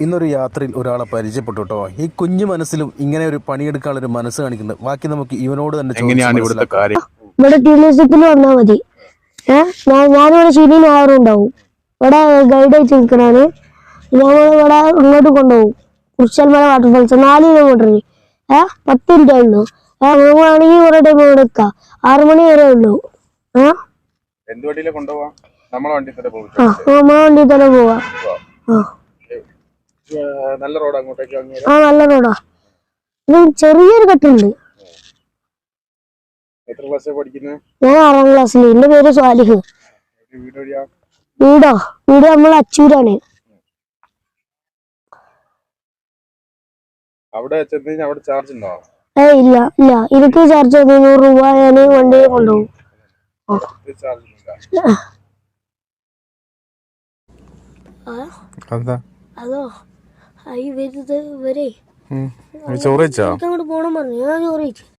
ഇന്നൊരു യാത്രയിൽ ഒരാളെ പരിചയപ്പെട്ടു കേട്ടോ. ഈ കുഞ്ഞു മനസ്സിലും ഇങ്ങനെ ഒരു പണിയെടുക്കാനുള്ളൊരു മനസ്സ് കാണിക്കുന്നത്. ബാക്കി നമുക്ക് ഇവനോട് തന്നെ എങ്ങനെയാണ് ഇവിടുത്തെ കാര്യം? ഇവിടെ ടീലേഴ്സിൽ വന്നാൽ മതി. ഞാനിവിടെ ശനി ഞായറും ഉണ്ടാവും. ഇവിടെ ഗൈഡ് ആയിട്ട് നിൽക്കണാണ്. ഞങ്ങളിവിടെ ഇങ്ങോട്ട് കൊണ്ടുപോകും. കുറിച്ചൽമല വാട്ടർഫാൾസ് 4 കിലോമീറ്ററിന് 10 മിനിറ്റ് ഉള്ളൂ. വേണമെങ്കിൽ കുറെ ടൈം ഇവിടെ നിൽക്കാം. 6 മണി വരെ ഉള്ളൂ. നമ്മളെ വണ്ടി തന്നെ നമ്മളെ വണ്ടി തന്നെ പോവാം. നല്ല റോഡ് അങ്ങോട്ടേക്ക്. നല്ല റോഡാ. ഇത് ചെറിയൊരു കട്ടുണ്ട്. എത്ര ക്ലാസ് പഠിക്കുന്നത്? ഞാൻ 6ാം ക്ലാസ്സിൽ. എന്റെ പേര് സ്വാലിഹ്. വീട് നമ്മൾ അച്ചൂരാണ്. അവിടെ അവിടെ ചാർജ് ഉണ്ടോ? ഇല്ല എനിക്ക് ചാർജ് 100 രൂപ. ഞാൻ വണ്ടിയെ കൊണ്ടുപോകും. അതോ ഈ വരുന്നത് ഇവരെ ചോറ് വെച്ചോ? അങ്ങോട്ട് പോണം പറഞ്ഞു. ഞാൻ ചോറ് വെച്ചു.